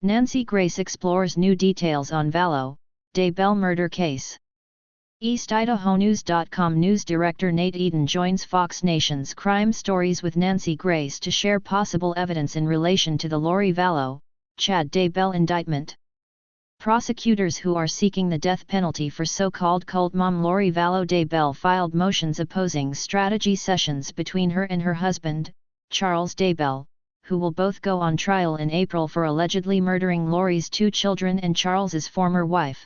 Nancy Grace explores new details on Vallow, Daybell murder case. EastIdahoNews.com news director Nate Eden joins Fox Nation's Crime Stories with Nancy Grace to share possible evidence in relation to the Lori Vallow, Chad Daybell indictment. Prosecutors who are seeking the death penalty for so-called cult mom Lori Vallow Daybell filed motions opposing strategy sessions between her and her husband, Charles Daybell, who will both go on trial in April for allegedly murdering Lori's 2 children and Charles's former wife.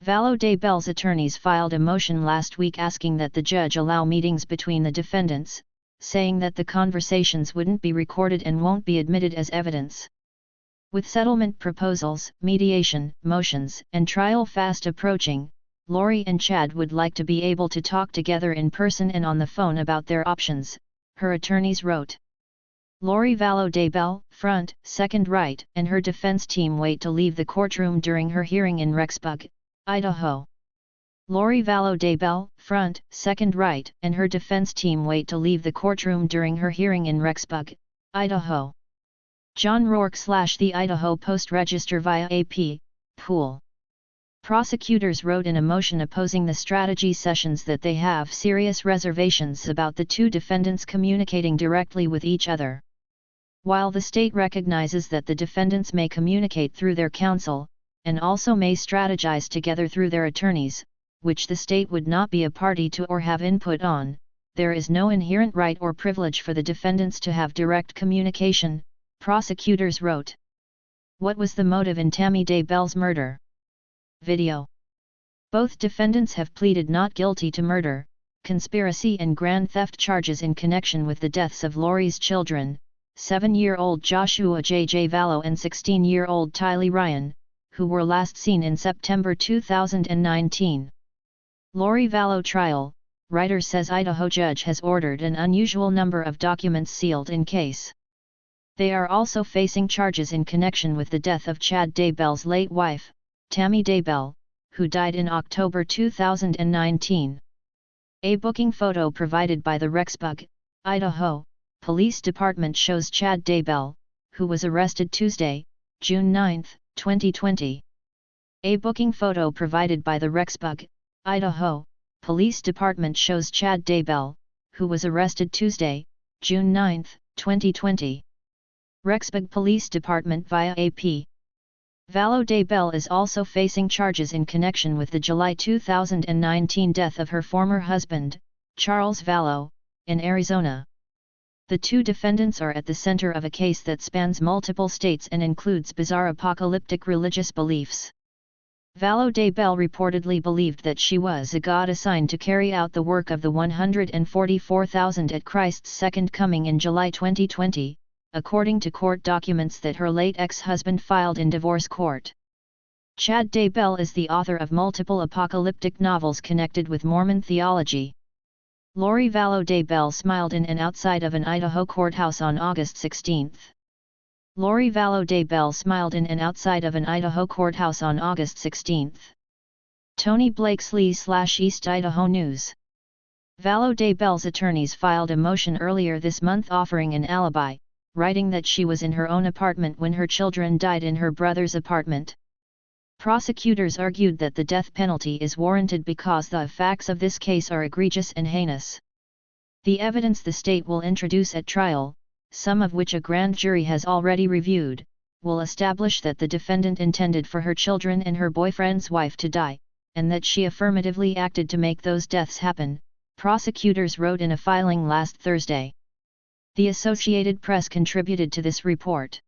Vallow Daybell's attorneys filed a motion last week asking that the judge allow meetings between the defendants, saying that the conversations wouldn't be recorded and won't be admitted as evidence. With settlement proposals, mediation, motions, and trial fast approaching, Lori and Chad would like to be able to talk together in person and on the phone about their options, her attorneys wrote. Lori Vallow Daybell, front, second right, and her defense team wait to leave the courtroom during her hearing in Rexburg, Idaho. Lori Vallow Daybell, front, second right, and her defense team wait to leave the courtroom during her hearing in Rexburg, Idaho. John Rourke / the Idaho Post-Register via AP, Pool. Prosecutors wrote in a motion opposing the strategy sessions that they have serious reservations about the 2 defendants communicating directly with each other. While the state recognizes that the defendants may communicate through their counsel, and also may strategize together through their attorneys, which the state would not be a party to or have input on, there is no inherent right or privilege for the defendants to have direct communication, prosecutors wrote. What was the motive in Tammy Daybell's murder? Video. Both defendants have pleaded not guilty to murder, conspiracy and grand theft charges in connection with the deaths of Lori's children, 7-year-old Joshua J.J. Vallow and 16-year-old Tylee Ryan, who were last seen in September 2019. Lori Vallow trial, writer says Idaho judge has ordered an unusual number of documents sealed in case. They are also facing charges in connection with the death of Chad Daybell's late wife, Tammy Daybell, who died in October 2019. A booking photo provided by the Rexburg, Idaho, Police Department shows Chad Daybell, who was arrested Tuesday, June 9, 2020. A booking photo provided by the Rexburg, Idaho, Police Department shows Chad Daybell, who was arrested Tuesday, June 9, 2020. Rexburg Police Department via AP. Vallow Daybell is also facing charges in connection with the July 2019 death of her former husband, Charles Vallow, in Arizona. The 2 defendants are at the center of a case that spans multiple states and includes bizarre apocalyptic religious beliefs. Vallow Daybell reportedly believed that she was a god assigned to carry out the work of the 144,000 at Christ's second coming in July 2020, according to court documents that her late ex-husband filed in divorce court. Chad Daybell is the author of multiple apocalyptic novels connected with Mormon theology. Lori Vallow Daybell smiled in and outside of an Idaho courthouse on August 16. Lori Vallow Daybell smiled in and outside of an Idaho courthouse on August 16. Tony Blakesley / East Idaho News. Vallow Daybell's attorneys filed a motion earlier this month offering an alibi, writing that she was in her own apartment when her children died in her brother's apartment. Prosecutors argued that the death penalty is warranted because the facts of this case are egregious and heinous. The evidence the state will introduce at trial, some of which a grand jury has already reviewed, will establish that the defendant intended for her children and her boyfriend's wife to die, and that she affirmatively acted to make those deaths happen, prosecutors wrote in a filing last Thursday. The Associated Press contributed to this report.